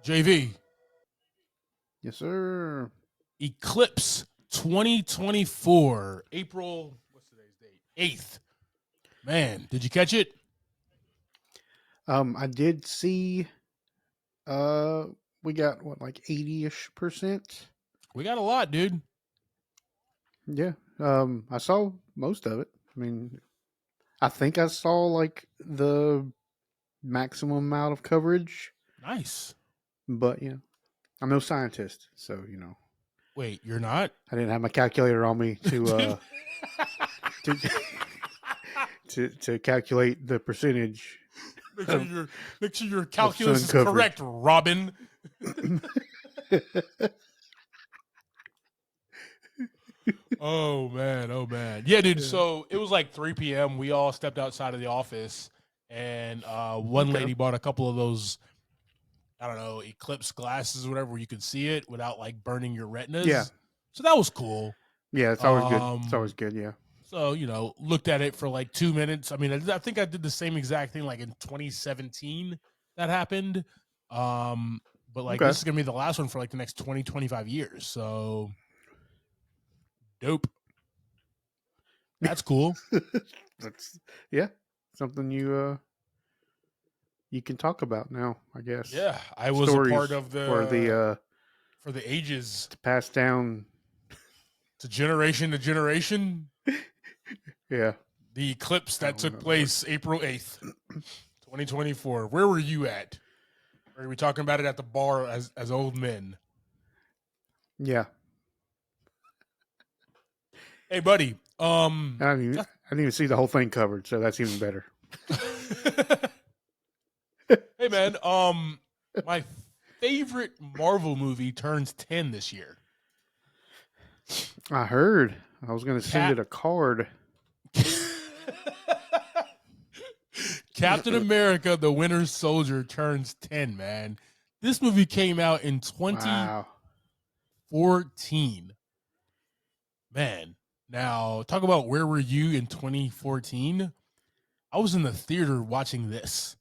JV, Yes, sir. Eclipse 2024, April, what's today's date? 8th. Man, did you catch it? I did see. Uh, we got what, like 80-ish%. We got a lot, dude. Yeah. I saw most of it. I mean, I think I saw like the maximum amount of coverage, Nice. but I'm no scientist, so Wait, you're not? I didn't have my calculator on me to to calculate the percentage make sure of, your make sure your of calculus sun is coverage. correct, Robin. Oh man, oh man. Yeah, dude. Yeah. So it was like 3 p.m. We all stepped outside of the office, and one Okay. lady bought a couple of those, I don't know, eclipse glasses or whatever, where you could see it without like burning your Yeah. retinas. So that was cool. Yeah, it's always good. It's always good. Yeah. So looked at it for like 2 minutes. I mean, I think I did the same exact thing like in 2017 that happened. But like Okay. this is gonna be the last one for like the next 20, 25 years. So dope. That's cool. That's something you can talk about now, I guess. Yeah, I was a Stories part of for the for the ages to pass down. to generation. Yeah. The eclipse that Oh, took Lord. place April 8th, 2024. Where were you at? Or are we talking about it at the bar as old men? Yeah. Hey, buddy. I didn't even see the whole thing covered, so that's even better. Hey, man. My favorite Marvel movie turns 10 this year. I heard. I was going to send it a card. Captain America: The Winter Soldier turns 10. Man, this movie came out in 2014. Wow. Man, now talk about where were you in 2014? I was in the theater watching this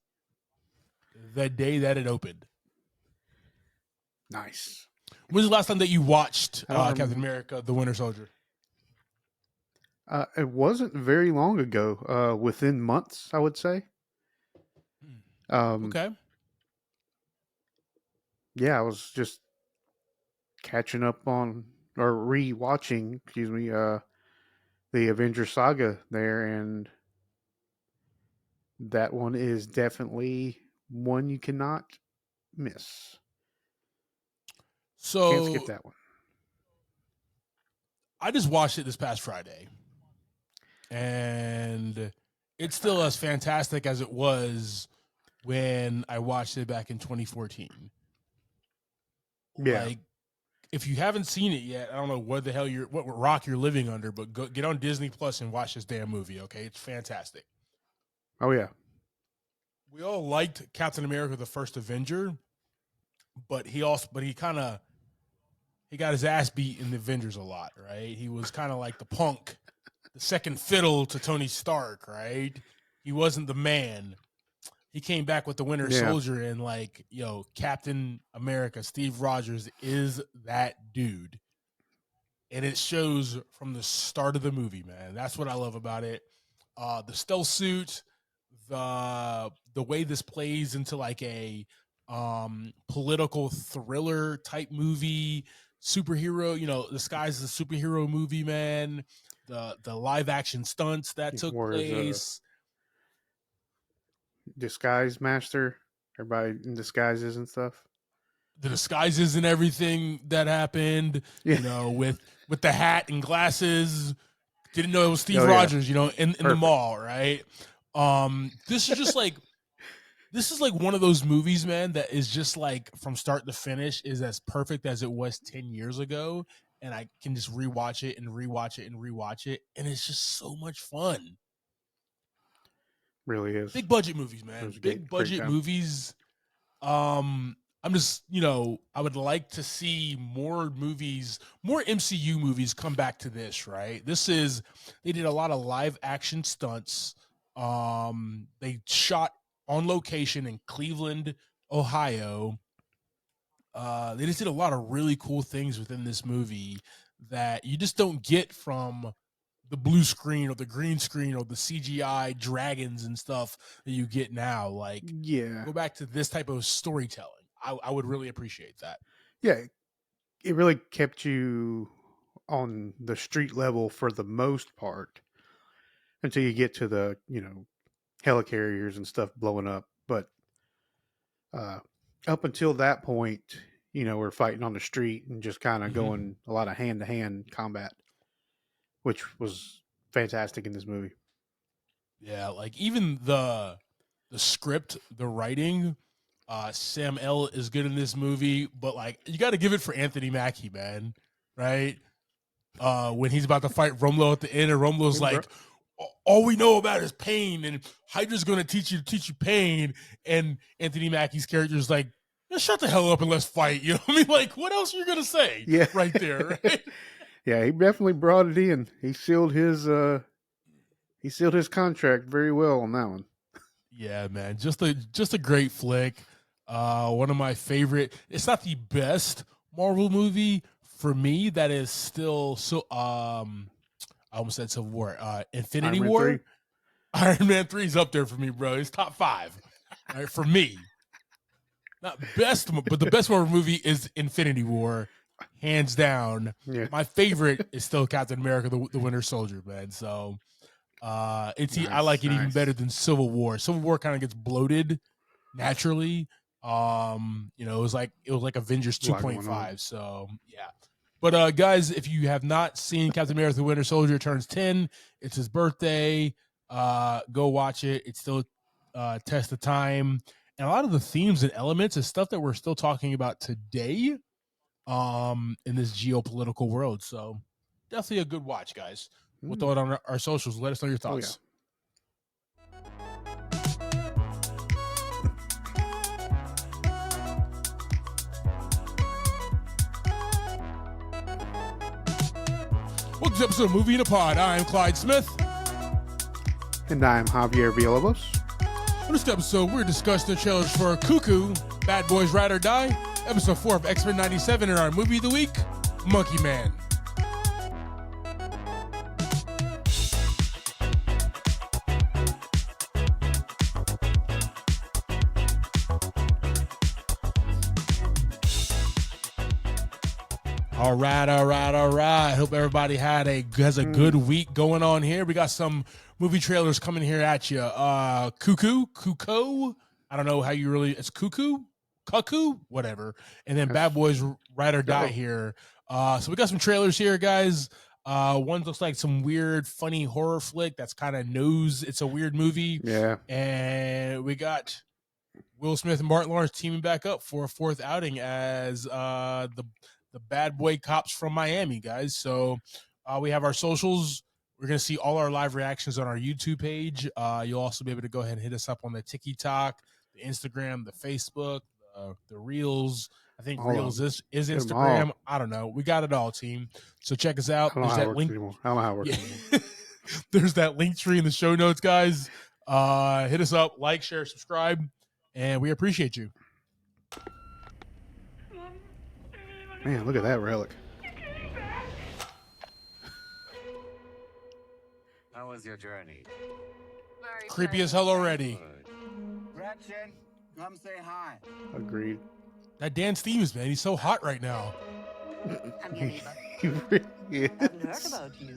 the day that it opened. Nice. When's the last time that you watched I don't Captain America: The Winter Soldier? It wasn't very long ago. Within months, I would say. Um, Okay. yeah, I was just catching up on or re-watching, excuse me, the Avenger saga there, and that one is definitely one you cannot miss. Can't skip So that one. I just watched it this past Friday, and it's still as fantastic as it was when I watched it back in 2014. Yeah. Like, if you haven't seen it yet, I don't know what the hell what rock you're living under, but get on Disney Plus and watch this damn movie. Okay, it's fantastic. Oh yeah. We all liked Captain America: The First Avenger, but he got his ass beat in the Avengers a lot, right? He was kind of like the punk, the second fiddle to Tony Stark, right? He wasn't the man. He came back with the Winter Yeah. Soldier, and like, Captain America, Steve Rogers is that dude. And it shows from the start of the movie, man. That's what I love about it. The stealth suit, the way this plays into like a political thriller type movie, superhero, the sky's the superhero movie, man. The live action stunts that took Whereas place. disguise master, everybody in disguises and stuff. The disguises and everything that happened, Yeah. With the hat and glasses. Didn't know it was Steve Oh yeah. Rogers, in the mall, right? This is just like one of those movies, man, that is just like from start to finish is as perfect as it was 10 years ago. And I can just rewatch it and rewatch it and rewatch it. And it's just so much fun. Really is. Big budget movies, man. It was Big great budget time. movies. I'm just, I would like to see more movies, more MCU movies come back to this, right? They did a lot of live action stunts. They shot on location in Cleveland, Ohio. They just did a lot of really cool things within this movie that you just don't get from the blue screen or the green screen or the CGI dragons and stuff that you get now. Like, Yeah. go back to this type of storytelling. I would really appreciate that. Yeah. It really kept you on the street level for the most part until you get to the, helicarriers and stuff blowing up. But uh, up until that point, we're fighting on the street and just kind of Mm-hmm. going a lot of hand to hand combat, which was fantastic in this movie. Yeah, like even the script, the writing, Sam L is good in this movie, but like you got to give it for Anthony Mackie, man, right? When he's about to fight Romulo at the end, and Romulo's like, all we know about is pain, and Hydra's going to teach you pain. And Anthony Mackie's character is like, shut the hell up and let's fight. You know what I mean? Like, what else are you going to say? Yeah. Right there, right? Yeah, he definitely brought it in. He sealed his contract very well on that one. Yeah, man, just a great flick. One of my favorite. It's not the best Marvel movie for me. That is still so. I almost said Civil War. Infinity Iron Man War. 3. Iron Man 3 is up there for me, bro. It's top 5, right, for me. Not best, but the best Marvel movie is Infinity War, hands down. Yeah. My favorite is still Captain America: the Winter Soldier, man. So, I like it even better than Civil War. Civil War kind of gets bloated naturally. It was like Avengers 2.5. So yeah. But guys, if you have not seen Captain America: The Winter Soldier turns 10, it's his birthday. Go watch it. It's still test of time. And a lot of the themes and elements is stuff that we're still talking about today in this geopolitical world. So definitely a good watch, guys. We'll throw it on our socials. Let us know your thoughts. Welcome to episode of Movie in a Pod. I'm Clyde Smith. And I'm Javier Villalobos. On this episode, we're discussing the trailers for Cuckoo, Bad Boys Ride or Die, episode 4 of X-Men 97, and our movie of the week, Monkey Man. All right. Hope everybody has a good week going on here. We got some movie trailers coming here at you. Cuckoo. I don't know how you really. It's Cuckoo, whatever. And then Bad Boys Ride or Die here. So we got some trailers here, guys. One looks like some weird, funny horror flick that's kind of knows it's a weird movie. Yeah. And we got Will Smith and Martin Lawrence teaming back up for a 4th outing as the bad boy cops from Miami, guys. So we have our socials. We're going to see all our live reactions on our YouTube page. You'll also be able to go ahead and hit us up on the TikTok, the Instagram, the Facebook, the Reels. I think Reels is Instagram. I don't know. We got it all, team. So check us out. I don't know how it works anymore. I don't know how it works anymore. There's that link tree in the show notes, guys. Hit us up, like, share, subscribe, and we appreciate you. Man, look at that relic. How was your journey? Very Creepy as hell already. Gretchen, come say hi. Agreed. That Dan Stevens, man, he's so hot right now. I'm your neighbor. He really is. I haven't heard about you.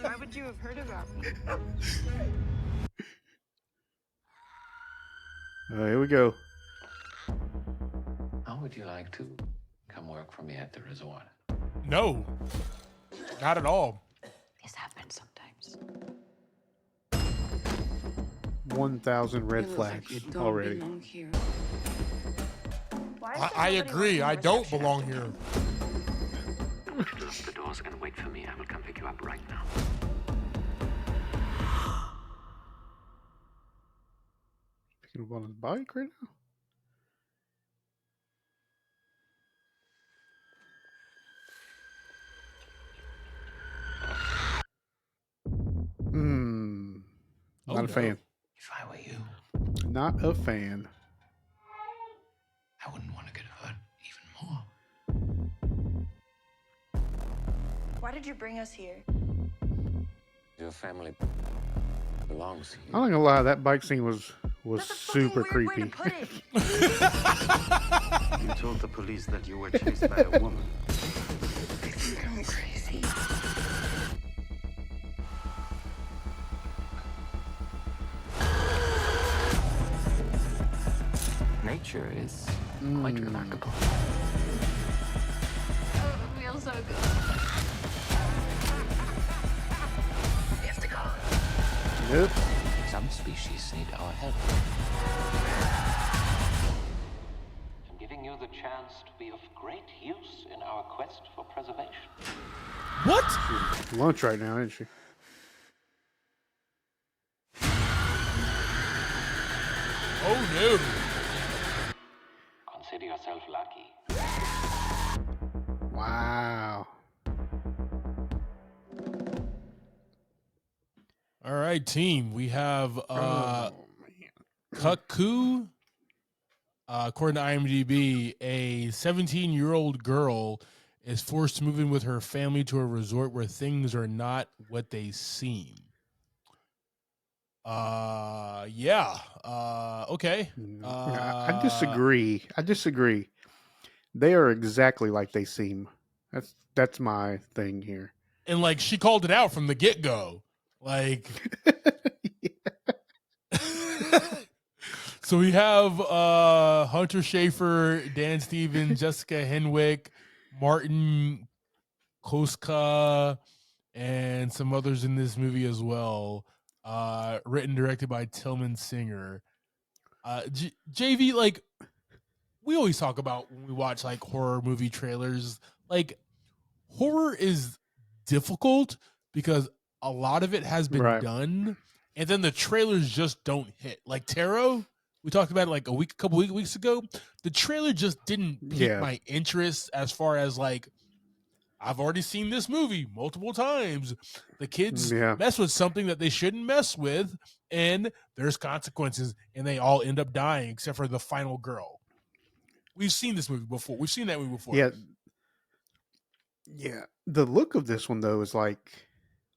Why would you have heard about me? Here we go. How would you like to come work for me at the resort? No, not at all. This happens sometimes. 1,000 red You look flags like you don't already. belong here. I agree. I don't belong here. The doors are gonna wait for me. I will come pick you up right now. Picking up on his bike right now? Not a fan. If I were you, Not a fan. I wouldn't want to get did you bring us here? Your family belongs here. I'm not gonna lie, that bike scene was That's a super fucking weird way creepy. to put it. You told the police that you were chased by a woman. I think I'm crazy. Nature is quite remarkable. Oh, it feels so good. We have to go. Nope. Some species need our help. I'm giving you the chance to be of great use in our quest for preservation. What? Lunch right now, isn't she? Oh no. Consider yourself lucky. Wow. All right, team. We have Oh, Cuckoo. According to IMDb, a 17-year-old girl is forced to move in with her family to a resort where things are not what they seem. Yeah. Okay. I disagree. I disagree. They are exactly like they seem. That's my thing here. And like she called it out from the get-go. Like so we have Hunter Schafer, Dan Stevens, Jessica Henwick, Martin Koska, and some others in this movie as well. Written and directed by Tillman Singer. JV, like we always talk about when we watch like horror movie trailers, like horror is difficult because a lot of it has been Right. done, and then the trailers just don't hit. Like Tarot, we talked about it like a couple weeks ago. The trailer just didn't pique my interest as far as like I've already seen this movie multiple times. The kids mess with something that they shouldn't mess with, and there's consequences, and they all end up dying except for the final girl. We've seen this movie before. We've seen that movie before. Yeah. The look of this one though is like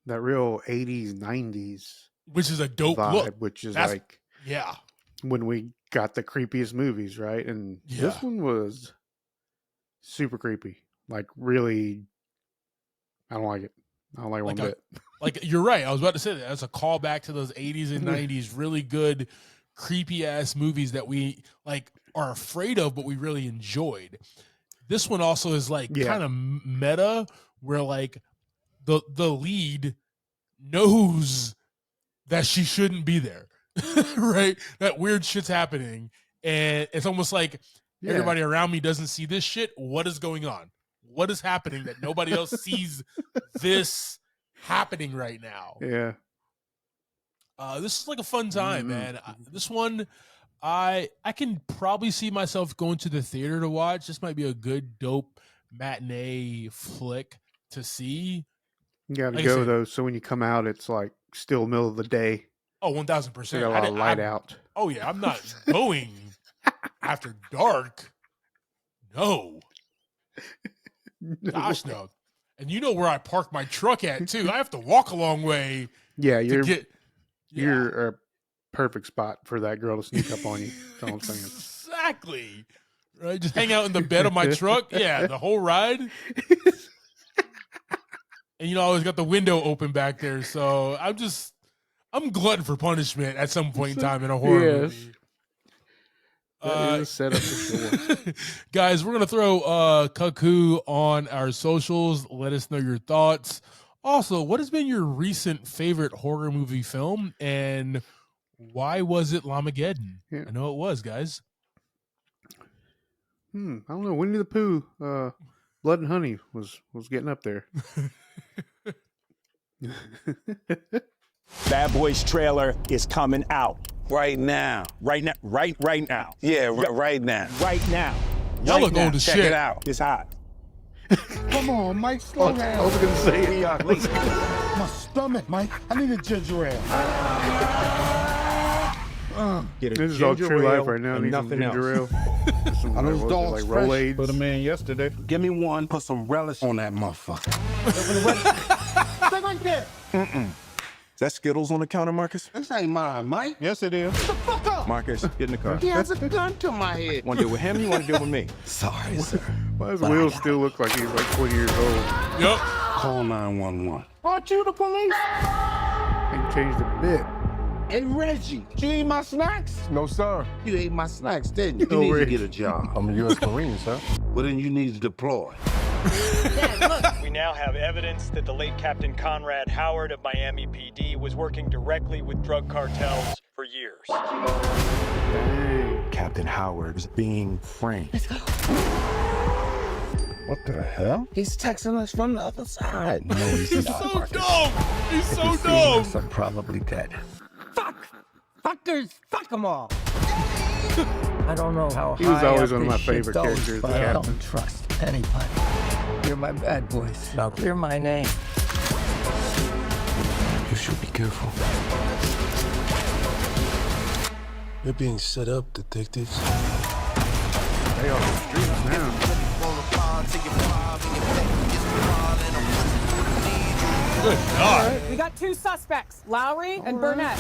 that real 80s, 90s, which is a dope vibe, look. which is That's, like yeah, when we got the creepiest movies, right? And this one was super creepy. Like really, I don't like it. I don't like it one bit. Like you're right. I was about to say that. That's a callback to those 80s and 90s really good creepy ass movies that we like are afraid of, but we really enjoyed. This one also is like kind of meta, where like the lead knows that she shouldn't be there, right? That weird shit's happening, and it's almost like everybody around me doesn't see this shit. What is going on? What is happening that nobody else sees this happening right now? Yeah. This is like a fun time, man. This one, I can probably see myself going to the theater to watch. This might be a good, dope matinee flick to see. You got to go though, so when you come out, it's like still middle of the day. Oh, 1,000%. Got a lot of light out. Oh yeah, I'm not going after dark. No. Gosh, no. And you know where I park my truck at too. I have to walk a long way. Yeah, you're a perfect spot for that girl to sneak up on you. That's all I'm saying. Exactly. Right, just hang out in the bed of my truck. Yeah, the whole ride. And you know, I always got the window open back there, so I'm glutton for punishment at some point in time in a horror movie. That is set up for sure. Guys, we're gonna throw Cuckoo on our socials. Let us know your thoughts. Also, what has been your recent favorite horror movie film, and why was it Lamageddon? Yeah. I know it was, guys. I don't know. Winnie the Pooh, Blood and Honey was getting up there. Bad Boys trailer is coming out. Right now. Right now. Right now. Yeah, right now. Right now. Y'all look old as shit. Check it out. It's hot. Come on, Mike, slow down. I was going to say it. We are late. My stomach, Mike. I need a ginger ale. Get a This is all ginger true ale life right now. I and need some nothing ginger else. ale. Some, Are those what was it, dogs like fresh? Rolaids? Put them in yesterday. Give me one, put some relish on that motherfucker. Stay right there. Is that Skittles on the counter, Marcus? This ain't mine, Mike. Yes, it is. Get the fuck up. Marcus, get in the car. He has a gun to my head. Want to deal with him? You want to deal with me? Sorry, sir. Why does Will still look like he's like 20 years old? Yep. Call 911. Aren't you the police? Ain't changed a bit. Hey, Reggie, you eat my snacks? No, sir. You ate my snacks, didn't you? No, You need to Reggie. get a job. I'm a U.S. Marine, sir. Well, then you need to deploy. We now have evidence that the late Captain Conrad Howard of Miami PD was working directly with drug cartels for years. Dang. Captain Howard is being framed. What the hell? He's texting us from the other side. No, he's He's not, so Marcus. dumb. He's so dumb. I'm probably dead. Fuckers! Fuck them all! I don't know how He was high always up one of this my shit favorite goes, characters, but the I captain. don't trust anybody. You're my bad boys. Now clear my name. You should be careful. You're being set up, detectives. They on the streets now. Good God. We got 2 suspects, Lowry and Burnett.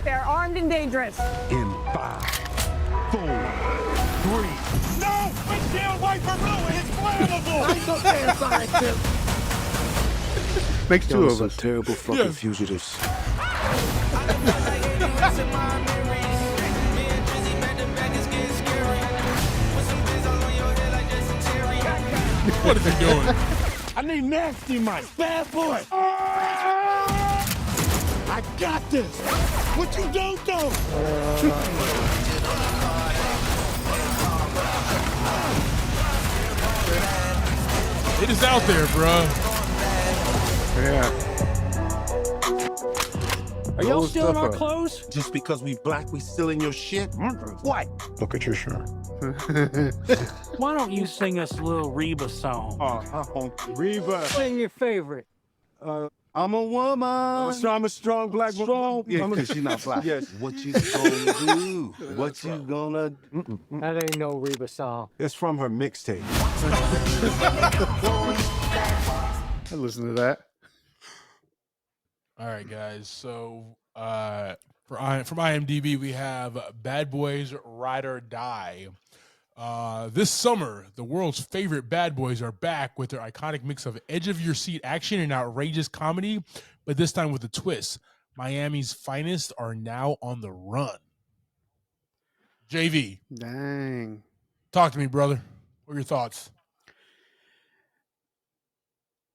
They're armed and dangerous. In 5, 4, 3. No! Windshield wiper fluid is flammable! I'm so damn sorry, Tim. Makes two Y'all of some us. terrible fucking Yeah. fugitives. What is he doing? I need nasty Mike. Bad boy. I got this. What you don't do? It is out there, bro. Yeah. Are y'all Blow stealing stuff our up. clothes? Just because we black, we stealing your shit? What? Look at your shirt. Why don't you sing us a little Reba song? Reba. Sing your favorite. I'm a woman. I'm a strong black woman. Yeah, because she's not black. Yes. What you gonna do? What you gonna... That ain't no Reba song. It's from her mixtape. I listen to that. All right, guys. So from IMDb, we have Bad Boys Ride or Die. This summer, the world's favorite bad boys are back with their iconic mix of edge-of-your-seat action and outrageous comedy, but this time with a twist. Miami's finest are now on the run. JV, Dang. talk to me, brother. What are your thoughts?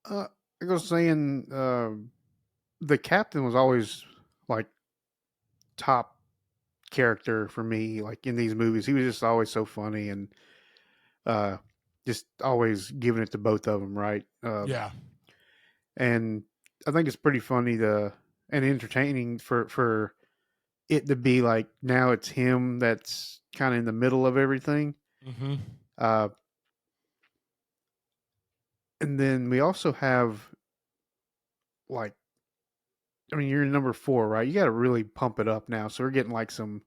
I was saying the captain was always like top character for me, like in these movies. He was just always so funny and just always giving it to both of them, right? Yeah. And I think it's pretty funny and entertaining for it to be like now it's him that's kind of in the middle of everything. Mm-hmm. And then we also have like, I mean, you're number 4, right? You got to really pump it up now. So we're getting like some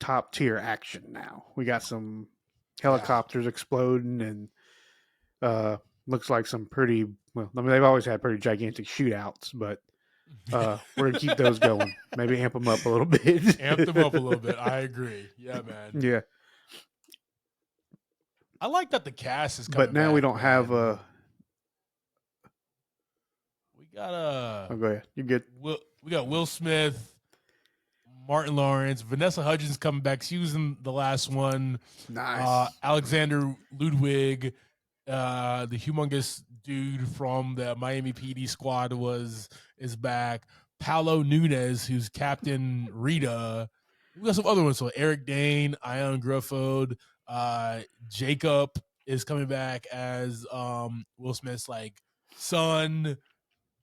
top tier action now. We got some helicopters exploding and looks like some pretty, well, I mean, they've always had pretty gigantic shootouts, but we're going to keep those going. Maybe amp them up a little bit. Amp them up a little bit. I agree. Yeah, man. Yeah. I like that the cast is coming But now we back, don't have man. We got oh, go ahead. You get we got Will Smith, Martin Lawrence, Vanessa Hudgens coming back. She was in the last one. nice. Alexander Ludwig, the humongous dude from the Miami PD squad is back. Paolo Nunez, who's Captain Rita. We got some other ones. So Eric Dane, Ion Grufford, Jacob is coming back as Will Smith's like son.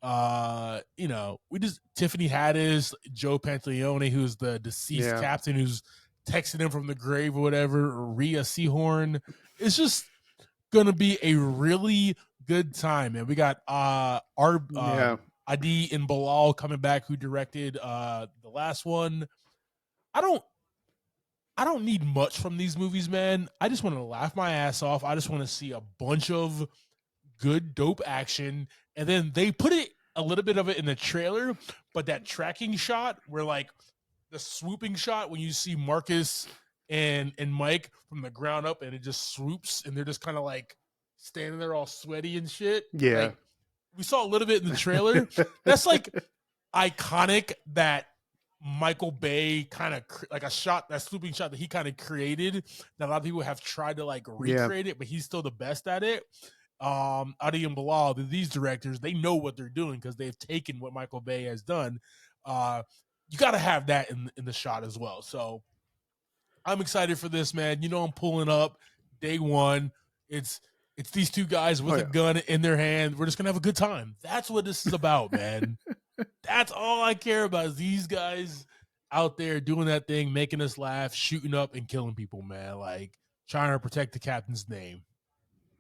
We just Tiffany Haddish, Joe Pantaleone, who's the deceased captain who's texting him from the grave or whatever, Rhea Seahorn. It's just gonna be a really good time, man. We got Adi and Bilal coming back, who directed the last one. I don't need much from these movies, man. I just want to laugh my ass off. I just want to see a bunch of good, dope action. And then they put it a little bit of it in the trailer, but that tracking shot where like the swooping shot when you see Marcus and Mike from the ground up and it just swoops and they're just kind of like standing there all sweaty and shit. Yeah. Like, we saw a little bit in the trailer. That's like iconic that Michael Bay kind of like a shot, that swooping shot that he kind of created that a lot of people have tried to like recreate it, but he's still the best at it. Adi and Bilal, these directors, they know what they're doing because they've taken what Michael Bay has done. You got to have that in the shot as well. So I'm excited for this, man. You know, I'm pulling up day one. It's these two guys with a gun in their hand. We're just gonna have a good time. That's what this is about, man. That's all I care about is these guys out there doing that thing, making us laugh, shooting up and killing people, man. Like trying to protect the captain's name.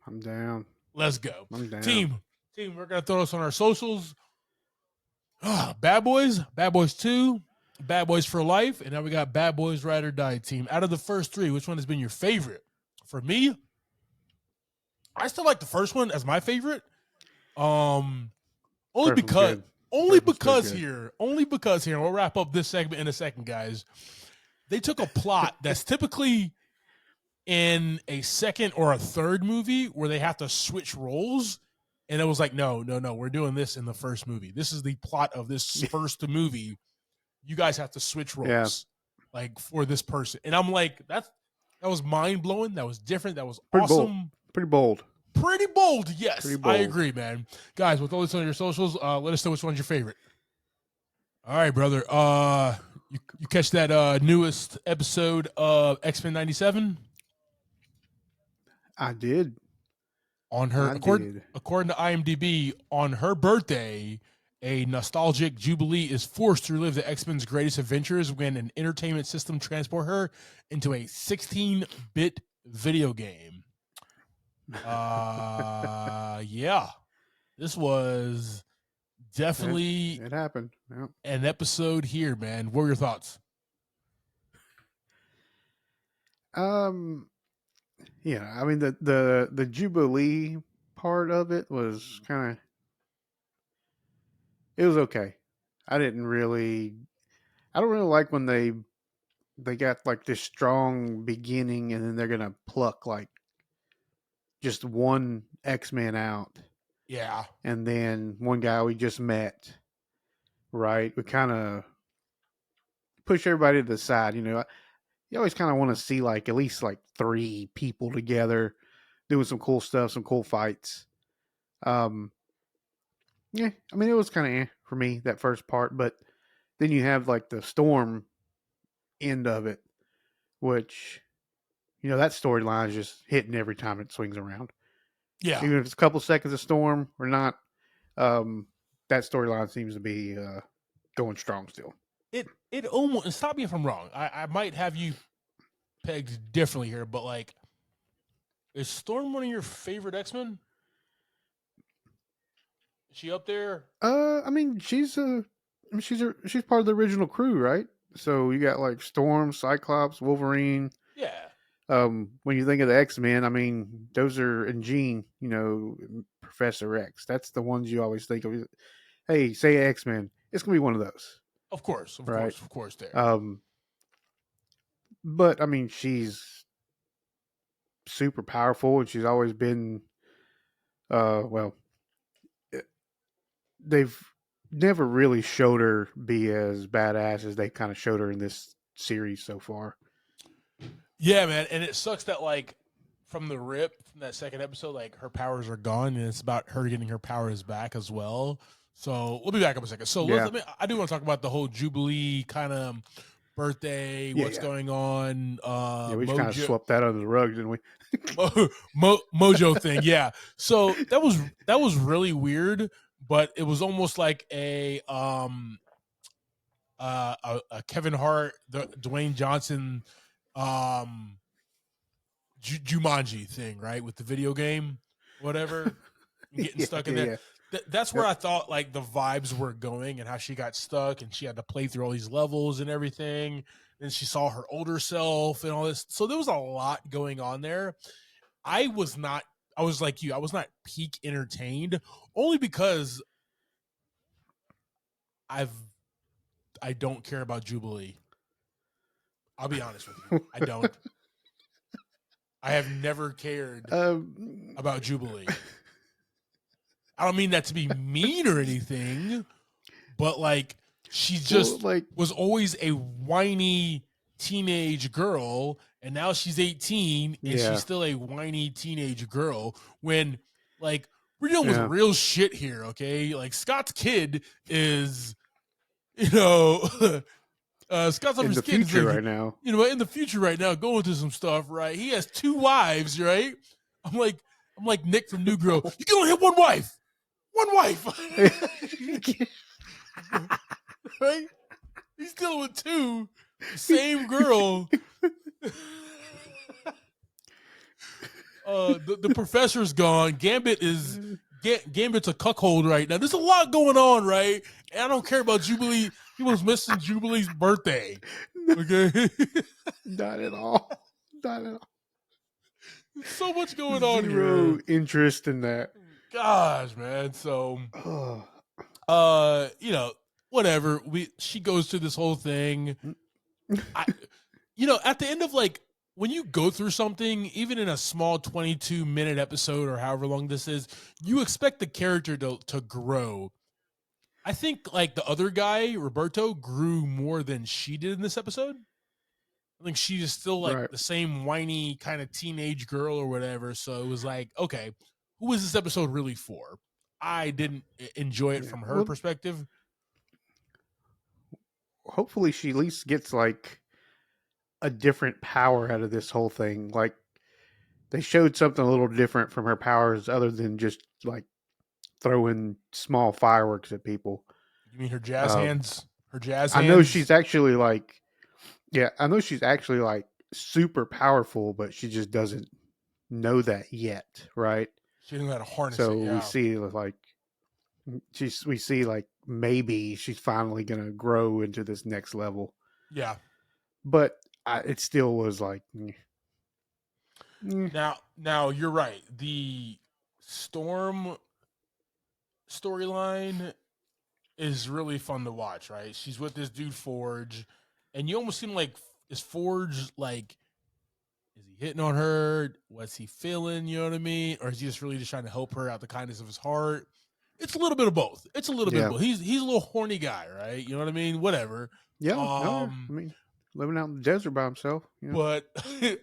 I'm down. Let's go. I'm down. Team, we're gonna throw this on our socials. Bad Boys 2, Bad Boys for Life, and now we got Bad Boys Ride or Die. Team, out of the first three, which one has been your favorite? For me, I still like the first one as my favorite. Only because here, we'll wrap up this segment in a second, guys. They took a plot that's typically in a second or a third movie where they have to switch roles. And it was like, no, we're doing this in the first movie. This is the plot of this first movie. You guys have to switch roles, like for this person. And I'm like, that was mind blowing. That was different. That was awesome. Pretty bold. Pretty bold. Yes, Pretty bold. I agree, man. Guys, with all this on your socials, let us know which one's your favorite. All right, brother. You catch that newest episode of X-Men 97? I did. According to IMDb, on her birthday, a nostalgic Jubilee is forced to relive the X-Men's greatest adventures when an entertainment system transport her into a 16-bit video game. Yeah, this was definitely it happened. Yep. An episode here, man. What were your thoughts? Yeah, I mean the Jubilee part of it was kind of, it was okay. I don't really like when they got like this strong beginning and then they're gonna pluck like just one X-Men out. Yeah. And then one guy we just met, right? We kind of push everybody to the side, you know. You always kind of want to see like at least like three people together doing some cool stuff, some cool fights. Yeah, I mean, it was kind of for me, that first part, but then you have like the Storm end of it, which, you know, that storyline is just hitting every time it swings around. Yeah. Even if it's a couple seconds of Storm or not, that storyline seems to be going strong still. It almost, stop me if I'm wrong. I might have you pegged differently here, but like, is Storm one of your favorite X-Men? Is she up there? I mean, she's part of the original crew, right? So you got like Storm, Cyclops, Wolverine. Yeah. When you think of the X-Men, I mean, those are, and Jean, you know, Professor X. That's the ones you always think of. Hey, say X-Men, it's gonna be one of those. Of course, of course. There. But I mean, she's super powerful, and she's always been. They've never really showed her be as badass as they kind of showed her in this series so far. Yeah, man, and it sucks that like from the rip, from that second episode, like her powers are gone, and it's about her getting her powers back as well. So we'll be back up a second. So I do want to talk about the whole Jubilee kind of birthday, what's going on. We just kind of swept that under the rug, didn't we? Mojo thing, yeah. So that was really weird, but it was almost like a Kevin Hart, Dwayne Johnson, Jumanji thing, right? With the video game, whatever. Getting stuck in there. That's where I thought like the vibes were going and how she got stuck and she had to play through all these levels and everything. And she saw her older self and all this. So there was a lot going on there. I was like you, I was not peak entertained only because I don't care about Jubilee. I'll be honest with you. I don't. I have never cared about Jubilee. I don't mean that to be mean or anything, but like she just was always a whiny teenage girl, and now she's 18 and she's still a whiny teenage girl when like we're dealing with real shit here, okay? Like Scott's kid is, Scott's in the future right now. In the future right now, going through some stuff, right? He has 2 wives, right? I'm like Nick from New Girl. You can only have one wife. One wife. Right? He's dealing with 2. Same girl. The professor's gone. Gambit's a cuckold right now. There's a lot going on, right? And I don't care about Jubilee. He was missing Jubilee's birthday. Okay. Not at all. Not at all. There's so much going on here. Zero interest in that. Gosh, man. So whatever. She goes through this whole thing. At the end of like when you go through something, even in a small 22-minute episode or however long this is, you expect the character to grow. I think like the other guy, Roberto, grew more than she did in this episode. I think she is still like the same whiny kind of teenage girl or whatever. So it was like, okay, who is this episode really for? I didn't enjoy it from her perspective. Hopefully she at least gets like a different power out of this whole thing. Like they showed something a little different from her powers other than just like throwing small fireworks at people. You mean her jazz hands? Her jazz hands? I know she's actually like super powerful, but she just doesn't know that yet, right? She doesn't know how to harness so it. we see like maybe she's finally gonna grow into this next level. Yeah. But it still was like Now you're right. The Storm storyline is really fun to watch, right? She's with this dude Forge, and you almost seem like, is Forge like, is he hitting on her? What's he feeling? You know what I mean? Or is he just really just trying to help her out the kindness of his heart? It's a little bit of both. It's a little bit of both. He's a little horny guy, right? You know what I mean? Whatever. Yeah. I mean, living out in the desert by himself, but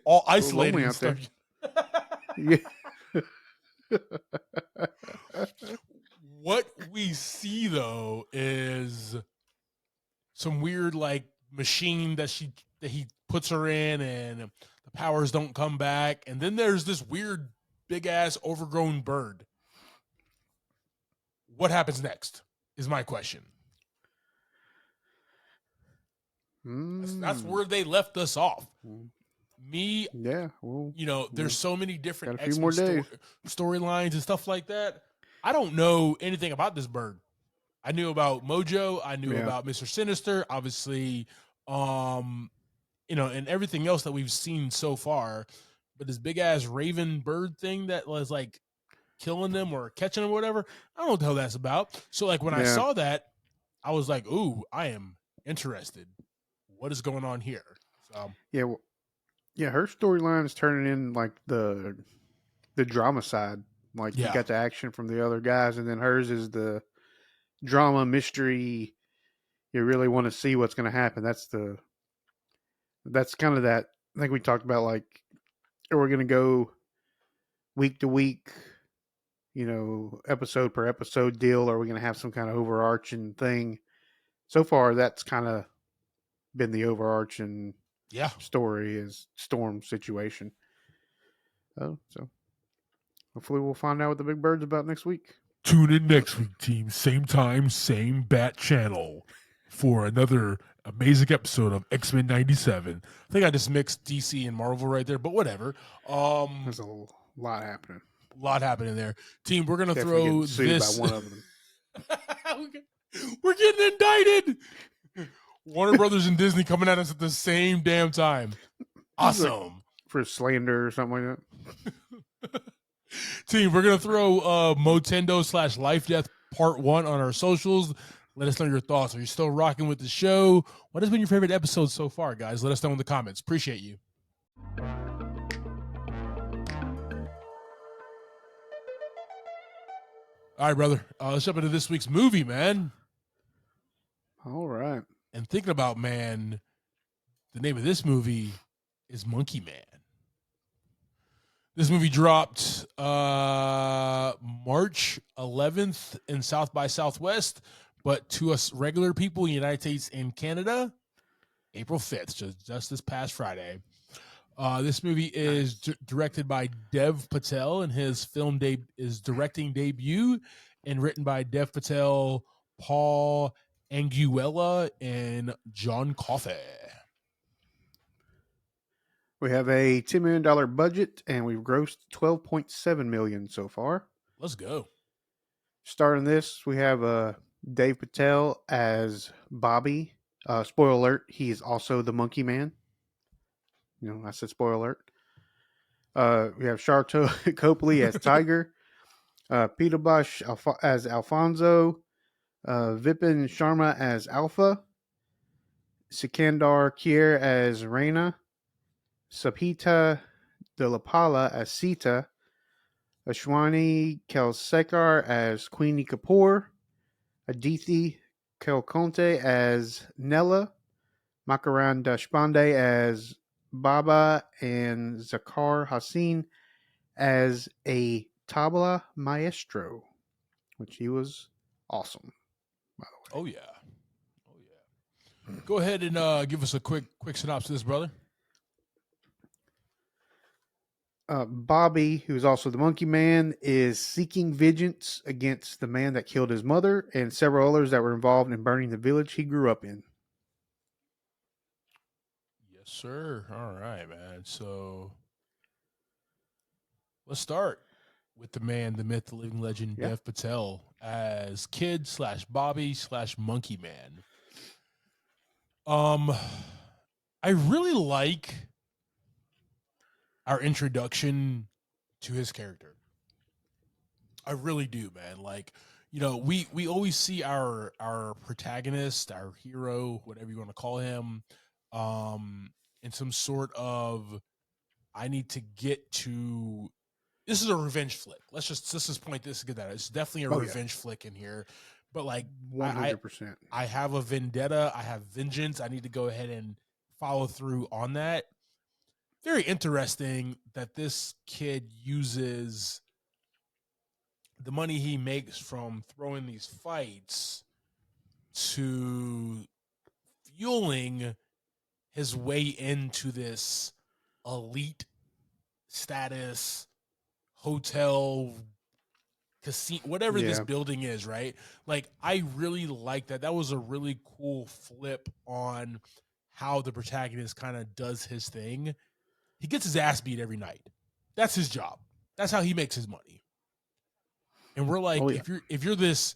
all isolated and stuff. Yeah. What we see though is some weird like machine that he puts her in, and the powers don't come back. And then there's this weird big ass overgrown bird. What happens next is my question. That's where they left us off. There's so many different storylines and stuff like that. I don't know anything about this bird. I knew about Mojo. I knew about Mr. Sinister, obviously, and everything else that we've seen so far. But this big ass raven bird thing that was like killing them or catching them or whatever, I don't know what the hell that's about. So like when I saw that, I was like, ooh, I am interested. What is going on here? So her storyline is turning in like the drama side. Like you got the action from the other guys, and then hers is the drama mystery. You really want to see what's going to happen. That's kind of that. I think we talked about like, we're going to go week to week, episode per episode deal. Or are we going to have some kind of overarching thing? So far, that's kind of been the overarching story is Storm situation. So hopefully we'll find out what the big bird's about next week. Tune in next week, team. Same time, same bat channel for another amazing episode of X-Men 97. I think I just mixed DC and Marvel right there, but whatever. There's a lot happening. A lot happening there. Team, we're gonna Definitely throw getting sued this. by one of them. We're getting indicted. Warner Brothers and Disney coming at us at the same damn time. Awesome. For slander or something like that. Team, we're gonna throw Motendo / Life Death Part 1 on our socials. Let us know your thoughts. Are you still rocking with the show? What has been your favorite episode so far, guys? Let us know in the comments. Appreciate you. All right, brother. Let's jump into this week's movie, man. All right. And thinking about, man, the name of this movie is Monkey Man. This movie dropped March 11th in South by Southwest, but to us regular people in the United States and Canada, April 5th, just this past Friday. This movie is directed by Dev Patel, and his film is directing debut, and written by Dev Patel, Paul Anguilla, and John Coffey. We have a $10 million budget, and we've grossed $12.7 million so far. Let's go. Starting this, we have Dave Patel as Bobby. Spoiler alert, he is also the Monkey Man. You know, I said spoiler alert. We have Sharto Copley as Tiger. Peter Bosch as Alfonso. Vipin Sharma as Alpha. Sikandar Kier as Reina. Sapita De La Pala as Sita. Ashwani Kelsekar as Queenie Kapoor. Aditi Kelkonte as Nella. Makaran Deshpande as Baba, and Zakar Hassin as a tabla maestro, which he was awesome, by the way. Oh, yeah. Go ahead and give us a quick synopsis, brother. Bobby, who's also the Monkey Man, is seeking vengeance against the man that killed his mother and several others that were involved in burning the village he grew up in. Yes, sir. All right, man. So let's start with the man, the myth, the living legend, Dev Patel as Kid / Bobby / Monkey Man. I really like our introduction to his character. I really do, man. Like, you know, we always see our protagonist, our hero, whatever you want to call him, in some sort of, I need to get to. This is a revenge flick. Let's just point this and get that. It's definitely a revenge flick in here, but like 100%. I have a vendetta. I have vengeance. I need to go ahead and follow through on that. Very interesting that this kid uses the money he makes from throwing these fights to fueling his way into this elite status hotel, casino, whatever this building is, right? Like, I really like that. That was a really cool flip on how the protagonist kind of does his thing. He gets his ass beat every night. That's his job. That's how he makes his money. And we're like, if you're this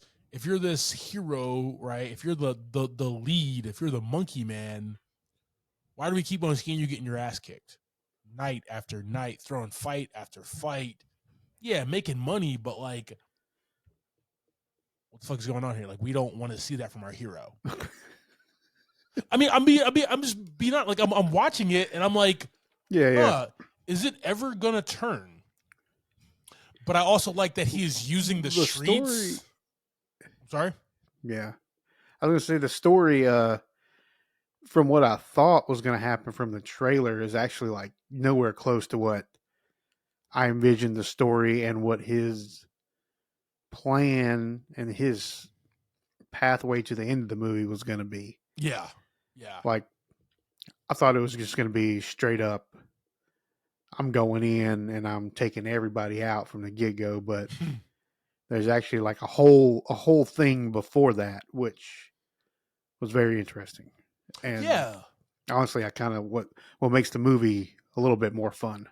hero, right? If you're the lead, if you're the Monkey Man, why do we keep on seeing you getting your ass kicked night after night, throwing fight after fight? Yeah, making money, but like, what the fuck is going on here? Like, we don't want to see that from our hero. I mean, I'm just being honest. Like, I'm watching it and I'm like, is it ever gonna turn? But I also like that he is using the streets. Sorry? Yeah. I was going to say the story, from what I thought was going to happen from the trailer, is actually like nowhere close to what I envisioned the story and what his plan and his pathway to the end of the movie was going to be. Yeah. Yeah. Like, I thought it was just going to be straight up, I'm going in and I'm taking everybody out from the get-go, but there's actually like a whole thing before that, which was very interesting. And honestly, I kind of what makes the movie a little bit more fun.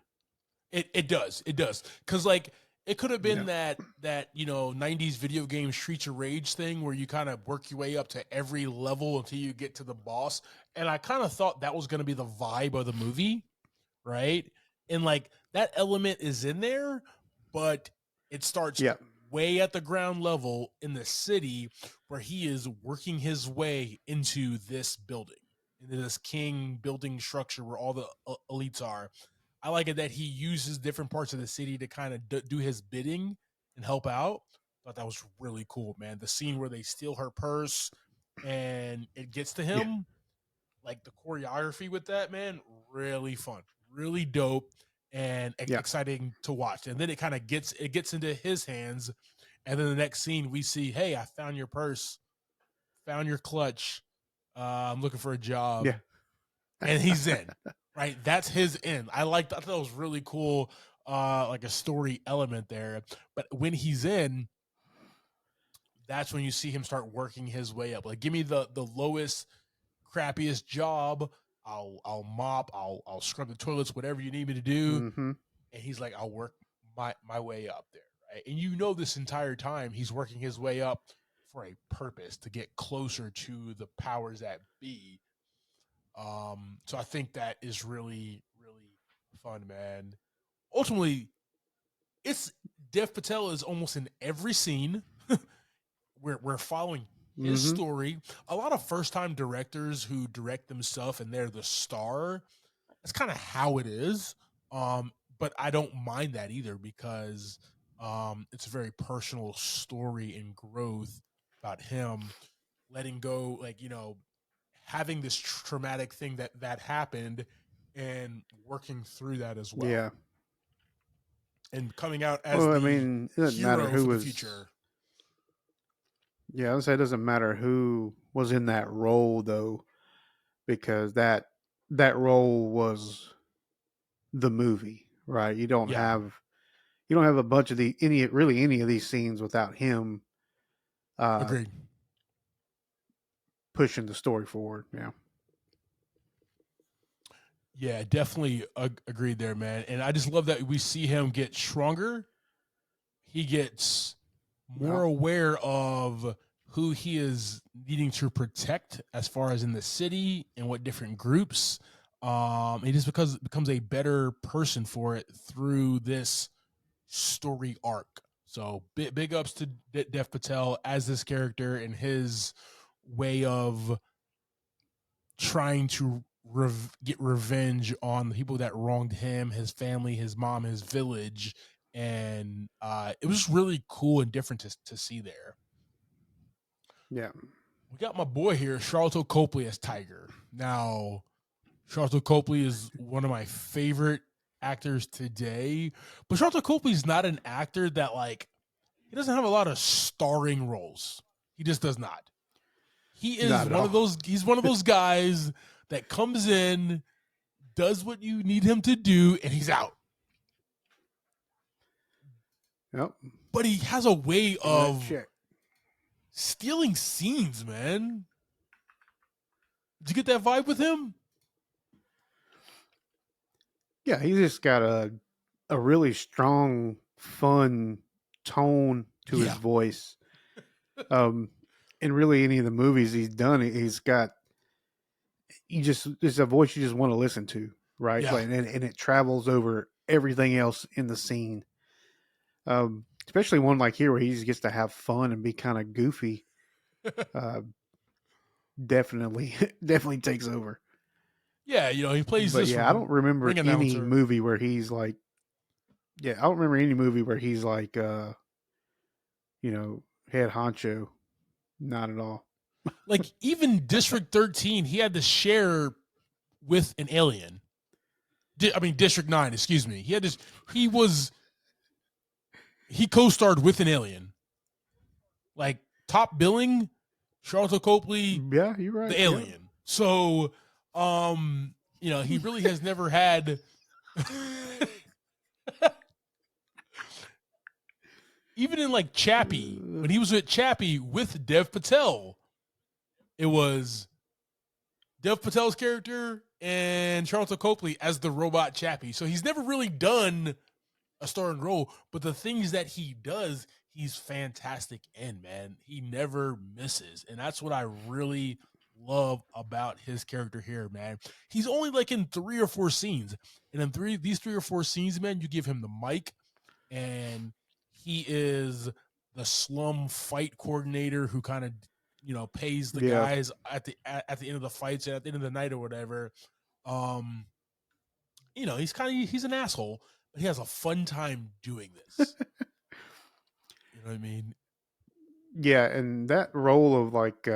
It does. Because like It could have been that 90s video game Streets of Rage thing where you kind of work your way up to every level until you get to the boss. And I kind of thought that was going to be the vibe of the movie, right? And like that element is in there, but it starts way at the ground level in the city where he is working his way into this building, into this king building structure where all the elites are. I like it that he uses different parts of the city to kind of do his bidding and help out. Thought that was really cool, man. The scene where they steal her purse and it gets to him, like the choreography with that, man, really fun, really dope, and exciting to watch. And then it kind of gets into his hands, and then the next scene we see, hey, I found your purse, found your clutch. I'm looking for a job, and he's in. Right, that's his end. I thought that was really cool, like a story element there. But when he's in, that's when you see him start working his way up. Like, give me the lowest, crappiest job. I'll mop. I'll scrub the toilets. Whatever you need me to do. Mm-hmm. And he's like, I'll work my way up there. Right, and this entire time he's working his way up for a purpose to get closer to the powers that be. So I think that is really, really fun, man. Ultimately, Dev Patel is almost in every scene. We're following his story. A lot of first-time directors who direct themselves and they're the star. That's kind of how it is. But I don't mind that either because it's a very personal story and growth about him letting go, having this traumatic thing that happened and working through that as well. Yeah. And coming out as it doesn't matter who was future. Yeah, I would say it doesn't matter who was in that role though, because that role was the movie, right? You don't have a bunch of any of these scenes without him Agreed. Pushing the story forward. Yeah, definitely agreed there, man. And I just love that we see him get stronger. He gets more aware of who he is needing to protect as far as in the city and what different groups. He just becomes a better person for it through this story arc. So big ups to Dev Patel as this character and his way of trying to get revenge on the people that wronged him, his family, his mom, his village. And it was really cool and different to see there. Yeah. We got my boy here, Charlton Copley as Tiger. Now, Charlton Copley is one of my favorite actors today, but Charlton Copley is not an actor that he doesn't have a lot of starring roles. He just does not. He is he's one of those guys that comes in, does what you need him to do, and he's out. Yep. But he has a way of stealing scenes, man. Did you get that vibe with him? Yeah, he just got a really strong, fun tone to his voice. In really any of the movies he's done, it's a voice you just want to listen to, right? Yeah. And it travels over everything else in the scene. Especially one like here where he just gets to have fun and be kind of goofy. Definitely takes over. Yeah, he plays but this. Yeah, I don't remember any movie where he's like. Yeah, I don't remember any movie where he's like, head honcho. Not at all. Like even District 13, he had to share with an alien. District 9, excuse me. He co-starred with an alien. Like top billing, Charlton Copley. Yeah, you're right. The alien. Yeah. So, he really has never had. Even in like Chappie, when he was with Chappie with Dev Patel, it was Dev Patel's character and Charlton Copley as the robot Chappie. So he's never really done a starring role, but the things that he does, he's fantastic in, man. He never misses. And that's what I really love about his character here, man. He's only like in 3 or 4 scenes. And in these 3 or 4 scenes, man, you give him the mic and he is the slum fight coordinator who kind of, pays the guys at the end of the fights and at the end of the night or whatever. He's an asshole, but he has a fun time doing this. You know what I mean? Yeah, and that role of like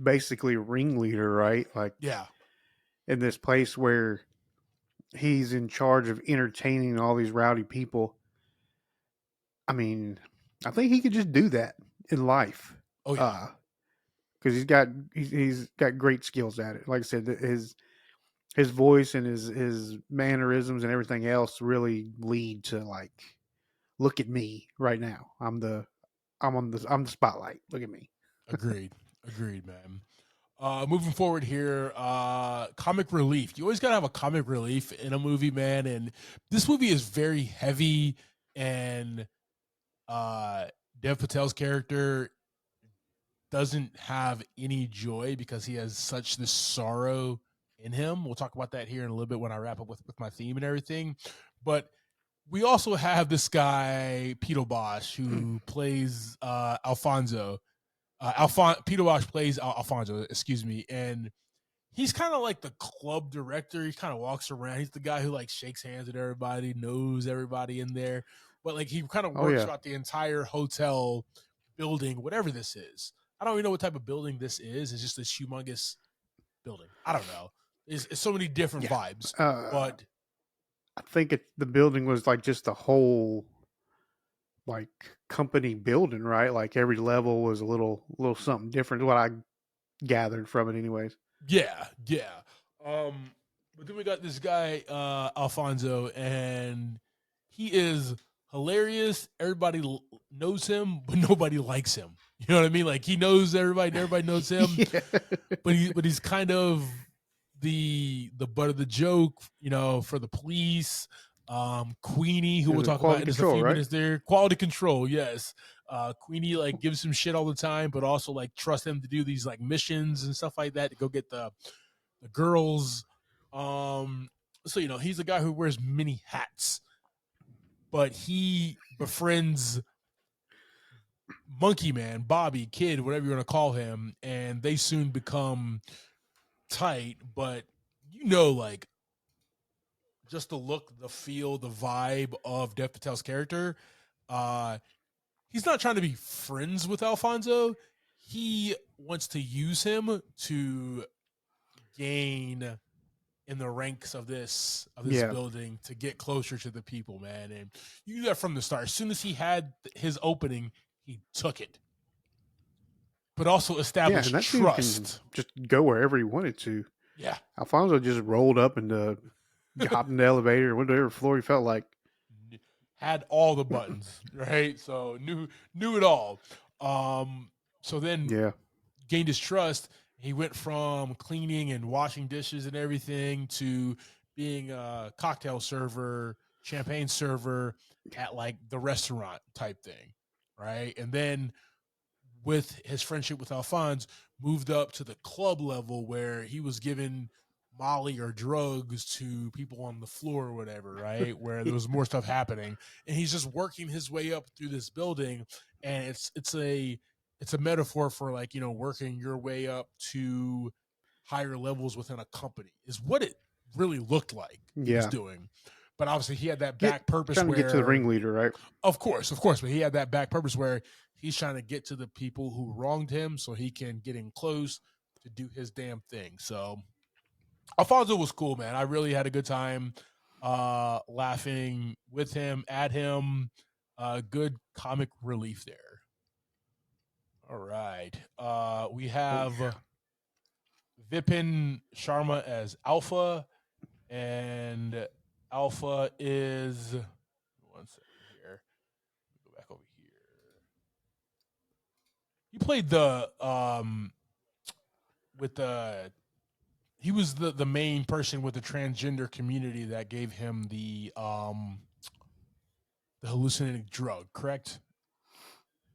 basically ringleader, right? Like, yeah, in this place where he's in charge of entertaining all these rowdy people. I mean, I think he could just do that in life. Oh yeah, because he's got great skills at it. Like I said, his voice and his mannerisms and everything else really lead to like, look at me right now. I'm the spotlight. Look at me. agreed, man. Moving forward here, comic relief. You always gotta have a comic relief in a movie, man. And this movie is very heavy, and Dev Patel's character doesn't have any joy because he has such this sorrow in him. We'll talk about that here in a little bit when I wrap up with my theme and everything. But we also have this guy, Peter Bosch, who plays Alfonso. Peter Bosch plays Alfonso, excuse me, and he's kind of like the club director. He kind of walks around. He's the guy who like shakes hands with everybody, knows everybody in there, but like he kind of works throughout the entire hotel building, whatever this is. I don't even know what type of building this is. It's just this humongous building. I don't know. It's so many different vibes, but I think the building was like just a whole like company building, right? Like every level was a little something different. What I gathered from it, anyways. Yeah. But then we got this guy, Alfonso, and he is hilarious. Everybody knows him, but nobody likes him. You know what I mean? Like he knows everybody, and everybody knows him. But he's kind of the butt of the joke, for the police. Queenie, who we'll talk about in just a few minutes there. Quality control, yes. Queenie like gives him shit all the time, but also like trusts him to do these like missions and stuff like that to go get the girls. So he's a guy who wears many hats, but he befriends Monkey Man, Bobby, Kid, whatever you want to call him, and they soon become tight. But like just the look, the feel, the vibe of Dev Patel's character, he's not trying to be friends with Alfonso. He wants to use him to gain in the ranks of this building to get closer to the people, man. And you knew that from the start. As soon as he had his opening, he took it. But also established trust. Just go wherever he wanted to. Yeah. Alfonso just rolled up and hopped in the elevator, whatever floor he felt like. Had all the buttons, right? So knew it all. So then gained his trust. He went from cleaning and washing dishes and everything to being a cocktail server, champagne server at like the restaurant type thing, right? And then with his friendship with Alphonse, moved up to the club level where he was giving Molly or drugs to people on the floor or whatever, right? Where there was more stuff happening. And he's just working his way up through this building. And it's a metaphor for like, working your way up to higher levels within a company is what it really looked like he was doing. But obviously he had that back purpose trying to get to the ringleader, right? Of course. But he had that back purpose where he's trying to get to the people who wronged him so he can get in close to do his damn thing. So Alfonso was cool, man. I really had a good time laughing with him, at him. Good comic relief there. All right. We have Vipin Sharma as Alpha, and Alpha is one second here. Go back over here. He played he was the main person with the transgender community that gave him the the hallucinating drug, correct?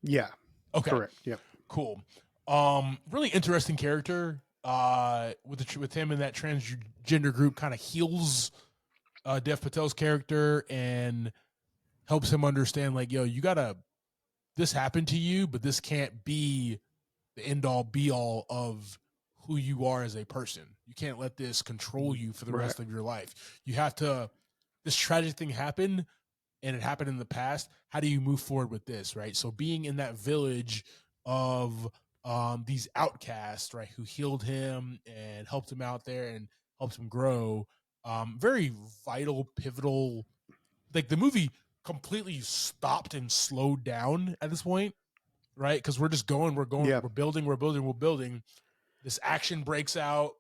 Yeah. Okay. Correct. Yep. Cool. Really interesting character. With him in that transgender group, kind of heals Dev Patel's character and helps him understand, like, yo, this happened to you, but this can't be the end all be all of who you are as a person. You can't let this control you for the rest of your life. You have to. This tragic thing happened, and it happened in the past. How do you move forward with this, right? So being in that village of these outcasts, right, who healed him and helped him out there and helped him grow, very vital, pivotal. Like, the movie completely stopped and slowed down at this point, right? Because we're just going, we're building. This action breaks out,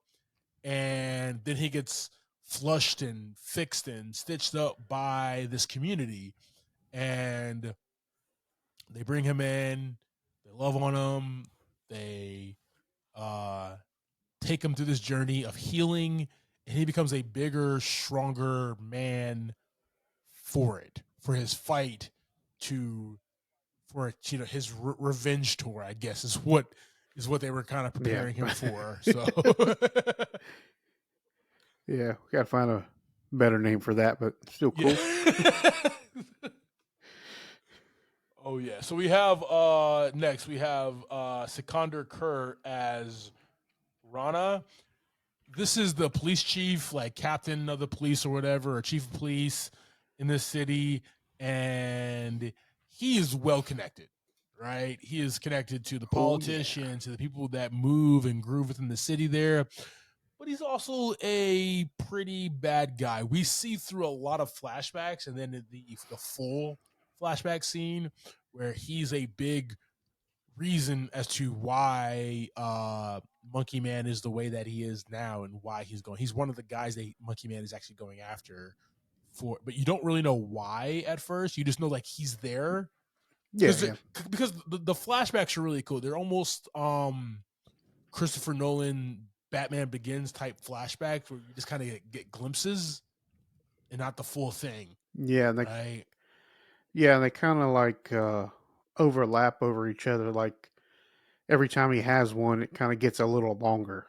and then he gets flushed and fixed and stitched up by this community, and they bring him in, they love on him, they take him through this journey of healing, and he becomes a bigger, stronger man for his fight for his revenge tour, I guess is what they were kind of preparing him for. So yeah, we gotta find a better name for that, but still cool. Yeah. Oh yeah. So we have next we have Sikander Kerr as Rana. This is the police chief, like captain of the police or whatever, or chief of police in this city, and he is well connected, right? He is connected to the politicians, to the people that move and groove within the city there. But he's also a pretty bad guy. We see through a lot of flashbacks, and then the full flashback scene where he's a big reason as to why Monkey Man is the way that he is now and why he's going. He's one of the guys that Monkey Man is actually going after for, but you don't really know why at first. You just know, like, he's there. Because the flashbacks are really cool. They're almost Christopher Nolan Batman Begins type flashbacks where you just kind of get glimpses and not the full thing. Yeah, and right? Yeah, and they kind of like overlap over each other. Like every time he has one, it kind of gets a little longer,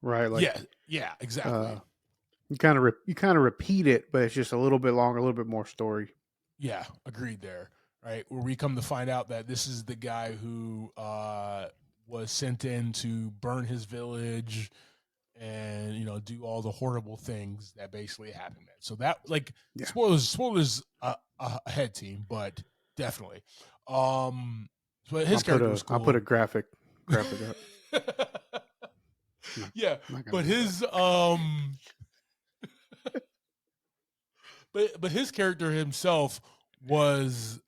right? Like yeah, exactly. You kind of repeat it, but it's just a little bit longer, a little bit more story. Yeah, agreed there. Right, where we come to find out that this is the guy who was sent in to burn his village and do all the horrible things that basically happened. So that, like, spoilers ahead, team, but definitely. But his character was cool. I'll put a graphic up. Yeah, but his but his character himself was.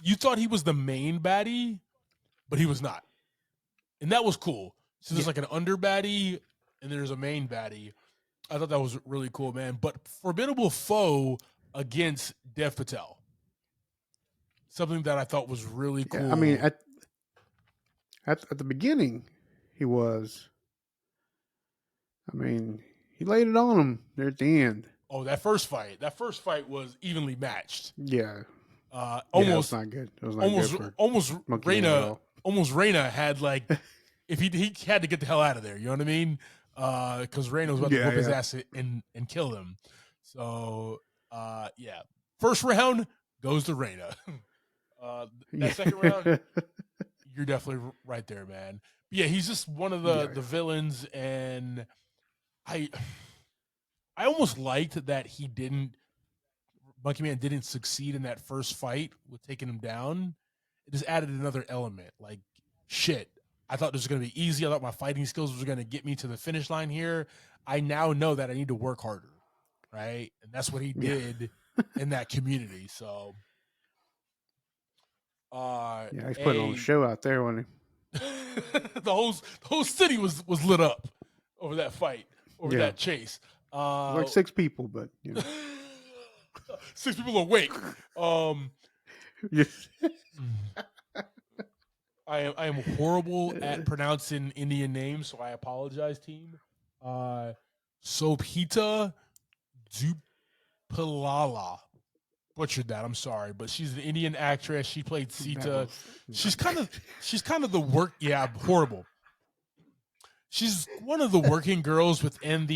You thought he was the main baddie, but he was not, and that was cool. So there's like an under baddie, and there's a main baddie. I thought that was really cool, man. But formidable foe against Dev Patel, something that I thought was really cool. Yeah, I mean, at the beginning, he was. I mean, he laid it on him there at the end. Oh, that first fight was evenly matched. Yeah. Almost not good. It was not almost good for almost Reyna. Almost Reyna had, like, if he had to get the hell out of there. You know what I mean? Because Reyna was about to whip his ass and kill him. So first round goes to Reyna. That second round, you're definitely right there, man. But yeah, he's just one of the villains, and I almost liked that Monkey Man didn't succeed in that first fight with taking him down. It just added another element. Like, shit, I thought this was going to be easy. I thought my fighting skills were going to get me to the finish line here. I now know that I need to work harder, right? And that's what he did in that community. So, he's putting on a show out there when the whole city was lit up over that fight, over that chase. Like 6 people, but 6 people awake. I am horrible at pronouncing Indian names, so I apologize, team. Sopita Dupalala. butchered that. I'm sorry, but she's an Indian actress. She played Sita. was She's kind of the work. Yeah, horrible. She's one of the working girls within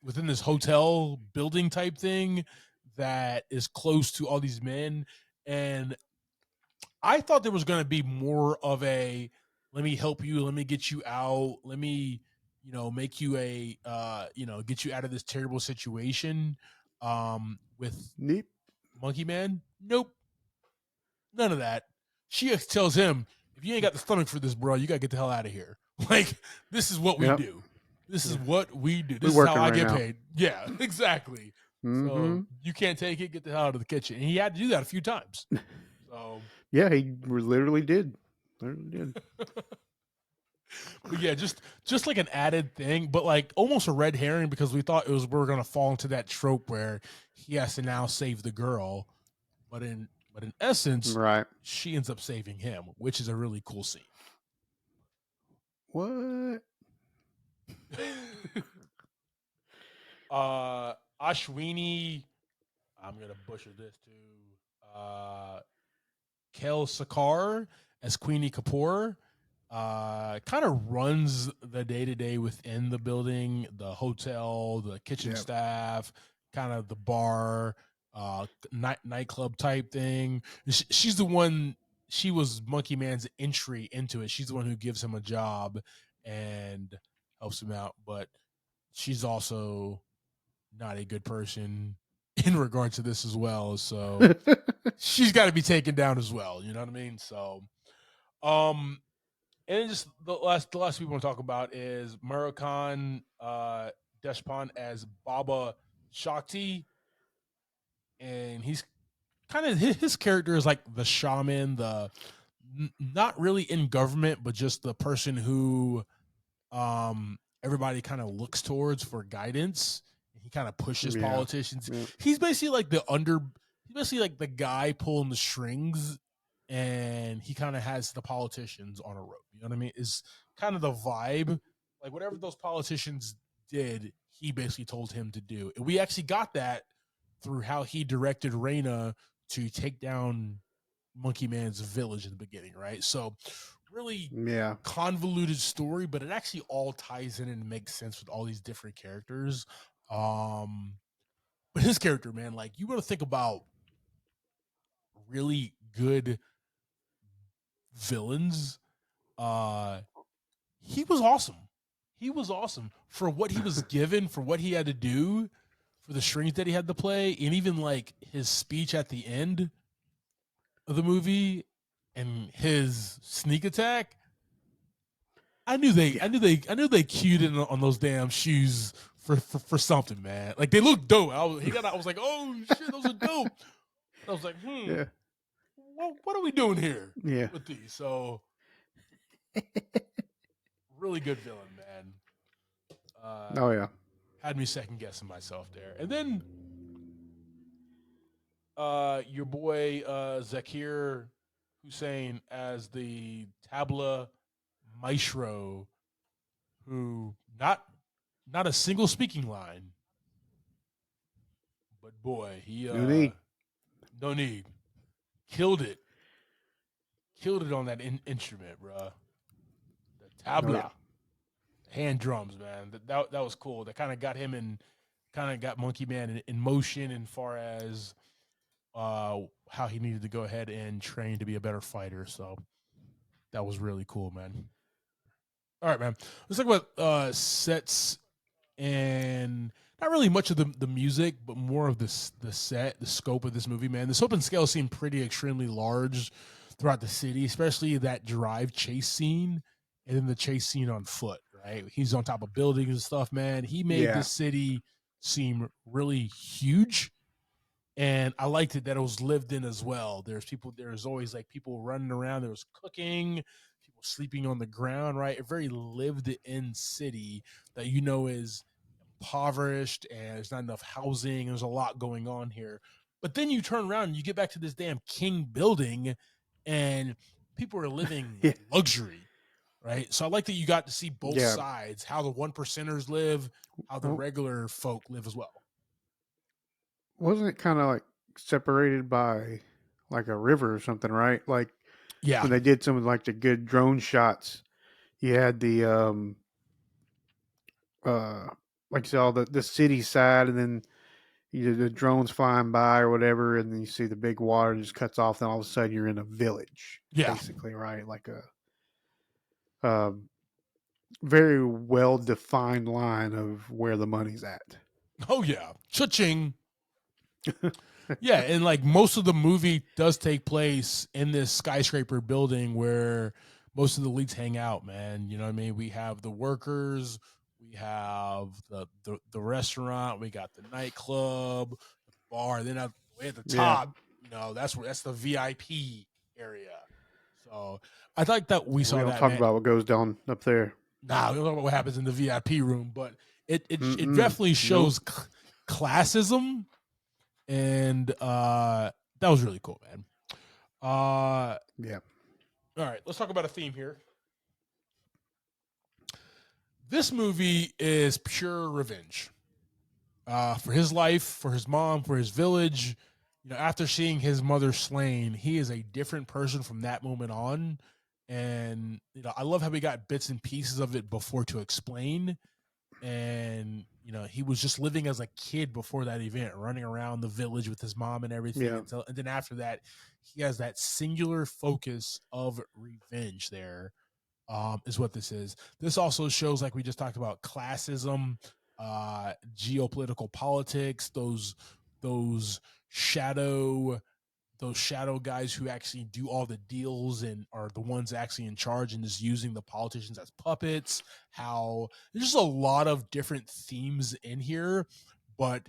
within this hotel building type thing that is close to all these men. And I thought there was going to be more of a let me help you, let me get you out, let me make you a get you out of this terrible situation with Neat. Monkey Man. Nope, none of that. She tells him, if you ain't got the stomach for this, bro, you got to get the hell out of here. Like, this is what we do. This is what we do. This is how I get paid. Yeah, exactly. So you can't take it, get the hell out of the kitchen. And he had to do that a few times. So yeah, he literally did. Literally did. But yeah, just like an added thing, but like almost a red herring because we thought we were gonna fall into that trope where he has to now save the girl, but in essence, right, she ends up saving him, which is a really cool scene. What? Ashwini, I'm gonna butcher this too. Kel Sakar as Queenie Kapoor. Kind of runs the day-to-day within the building, the hotel, the kitchen staff, kind of the bar, nightclub type thing. She's the one. She was Monkey Man's entry into it. She's the one who gives him a job and helps him out, but she's also not a good person in regard to this as well. So she's got to be taken down as well. You know what I mean? So, and then just the last we want to talk about is Murugan Deshpande as Baba Shakti, and he's kind of his character is like the shaman, the not really in government, but just the person who everybody kind of looks towards for guidance. He kind of pushes politicians. Yeah. He's basically like the guy pulling the strings, and he kind of has the politicians on a rope. You know what I mean? Is kind of the vibe. Like whatever those politicians did, he basically told him to do. And we actually got that through how he directed Reina to take down Monkey Man's village in the beginning, right? So really convoluted story, but it actually all ties in and makes sense with all these different characters. But his character, man, like you got to think about really good villains. He was awesome. He was awesome for what he was given, for what he had to do, for the strings that he had to play, and even like his speech at the end of the movie and his sneak attack. I knew they cued in on those damn shoes for something, man. Like they look dope. I was like, oh shit, those are dope. I was like, what are we doing here with these? So really good villain, man. Had me second guessing myself there. And then your boy Zakir Hussain as the Tabla Maestro, who not a single speaking line, but boy, he no need. Killed it on that instrument, bro. The tabla, hand drums, man. That was cool. That kind of got him in, kind of got Monkey Man in motion, in far as how he needed to go ahead and train to be a better fighter. So that was really cool, man. All right, man. Let's talk about sets and not really much of the music, but more of the set, the scope of this movie, man. The scope and scale seemed extremely large throughout the city, especially that drive chase scene and then the chase scene on foot, right? He's on top of buildings and stuff, man. He made the city seem really huge. And I liked it that it was lived in as well. There's always like people running around. There was cooking, people sleeping on the ground, right? A very lived in city that is impoverished and there's not enough housing. There's a lot going on here. But then you turn around and you get back to this damn King building and people are living luxury, right? So I like that you got to see both sides, how the 1%ers live, how the regular folk live as well. Wasn't it kind of like separated by like a river or something, right? Like Yeah. when they did some of like the good drone shots, you had the like you said, all the city side, and then the drones flying by or whatever, and then you see the big water just cuts off, and all of a sudden you're in a village, Yeah. basically, right? Like a very well defined line of where the money's at. Oh yeah, cha-ching. Yeah, and like most of the movie does take place in this skyscraper building where most of the leads hang out, man. You know what I mean? We have the workers, we have the restaurant, we got the nightclub, the bar, then way at the top, that's the VIP area. So I like that we saw We don't that. talk Man. about what goes down up there. Nah, we don't talk about what happens in the VIP room, but it definitely shows classism. And that was really cool, man. Yeah. All right, let's talk about a theme here. This movie is pure revenge. For his life, for his mom, for his village. You know, after seeing his mother slain, he is a different person from that moment on. And I love how we got bits and pieces of it before to explain. And he was just living as a kid before that event, running around the village with his mom and everything. Yeah. And then after that, he has that singular focus of revenge there, is what this is. This also shows, like we just talked about, classism, geopolitical politics, those shadow guys who actually do all the deals and are the ones actually in charge and just using the politicians as puppets. How there's just a lot of different themes in here, but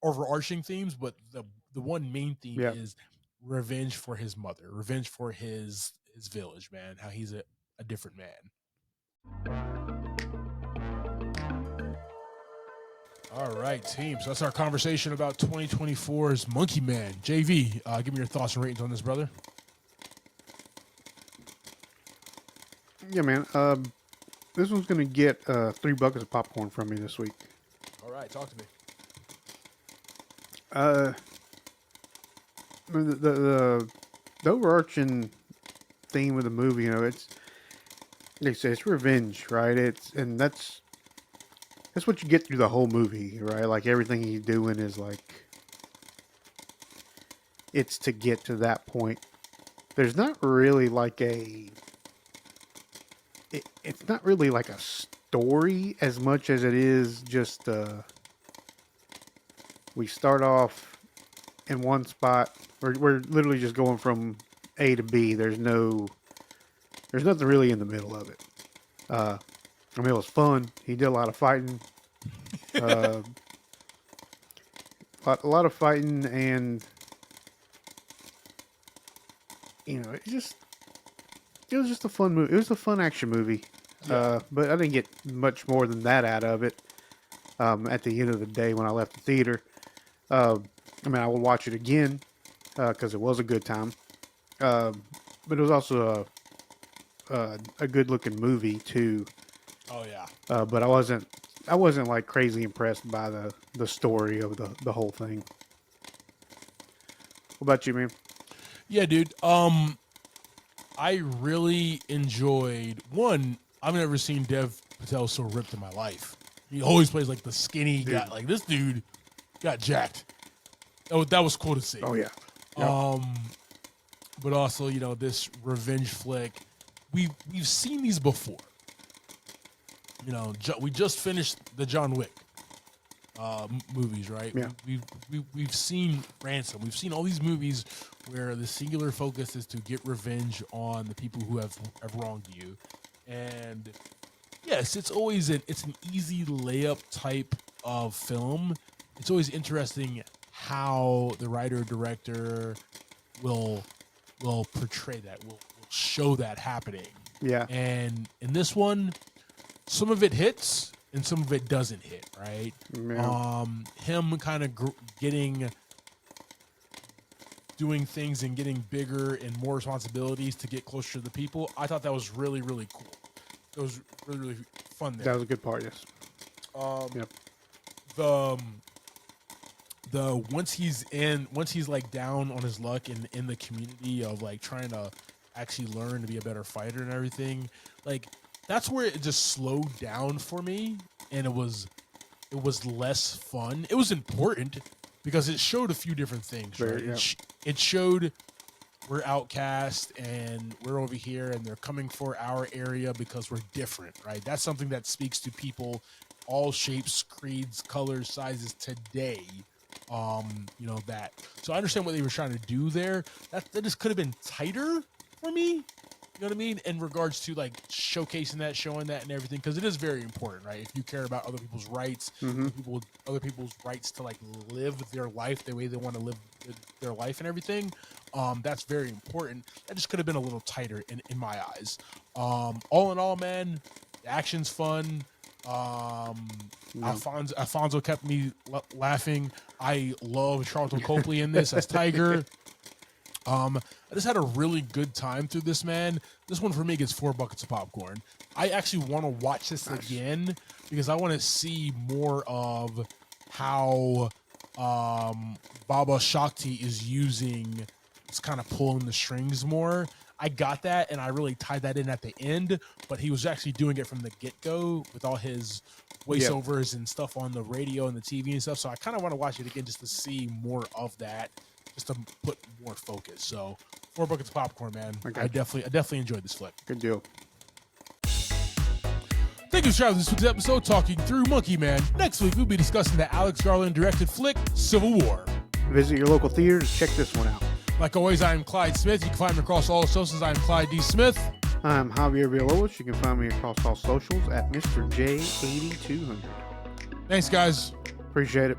overarching themes. But the one main theme is revenge for his mother, revenge for his village, man. How he's a different man. All right, team. So that's our conversation about 2024's Monkey Man. JV, give me your thoughts and ratings on this, brother. Yeah, man. This one's gonna get 3 buckets of popcorn from me this week. All right, talk to me. The overarching theme of the movie, it's like I say, it's revenge, right? That's what you get through the whole movie, right? Like everything he's doing is like it's to get to that point. There's not really like it's not really like a story as much as it is just we start off in one spot. We're literally just going from A to B. There's nothing really in the middle of it. I mean, it was fun. He did a lot of fighting. A lot of fighting, and it was just a fun movie. It was a fun action movie. But I didn't get much more than that out of it. At the end of the day, when I left the theater, I mean, I will watch it again because it was a good time. But it was also a good-looking movie too. Oh yeah. But I wasn't like crazy impressed by the story of the whole thing. What about you, man? Yeah, dude. I really enjoyed one. I've never seen Dev Patel so ripped in my life. He always plays like the skinny guy. Like this dude got jacked. That was cool to see. Oh yeah. Yep. But also, this revenge flick. We've seen these before. We just finished the John Wick movies, right? Yeah. We've seen Ransom. We've seen all these movies where the singular focus is to get revenge on the people who have wronged you. And yes, it's an easy layup type of film. It's always interesting how the writer director will portray that, will show that happening. Yeah. And in this one, some of it hits and some of it doesn't hit, right? Yeah. Him kind of doing things and getting bigger and more responsibilities to get closer to the people. I thought that was really, really cool. It was really, really fun there. That was a good part, yes. Yep. once he's like down on his luck in the community of like trying to actually learn to be a better fighter and everything, like that's where it just slowed down for me, and it was less fun. It was important because it showed a few different things, right? Yeah. It showed we're outcast and we're over here and they're coming for our area because we're different, right? That's something that speaks to people, all shapes, creeds, colors, sizes today. That. So I understand what they were trying to do there. That just could have been tighter for me. You know what I mean? In regards to like showcasing that, showing that, and everything, because it is very important, right? If you care about other people's rights, other people's rights to like live their life the way they want to live their life and everything, that's very important. That just could have been a little tighter in my eyes. All in all, man, the action's fun. Alfonso kept me laughing. I love Charlton Copley in this as Tiger. I just had a really good time through this, man. This one for me gets 4 buckets of popcorn. I actually want to watch this again because I want to see more of how Baba Shakti is using, it's kind of pulling the strings more. I got that, and I really tied that in at the end, but he was actually doing it from the get-go with all his voiceovers and stuff on the radio and the TV and stuff. So I kind of want to watch it again just to see more of that, just to put more focus. So 4 buckets of popcorn, man. I definitely enjoyed this flick. Good deal. Thank you for sharing this week's episode talking through Monkey Man. Next week we'll be discussing the Alex Garland directed flick Civil War. Visit your local theaters. Check this one out. Like always, I am Clyde Smith. You can find me across all socials. I am Clyde D. Smith. I'm Javier Villalobos. You can find me across all socials at Mr. J8200. Thanks, guys. Appreciate it.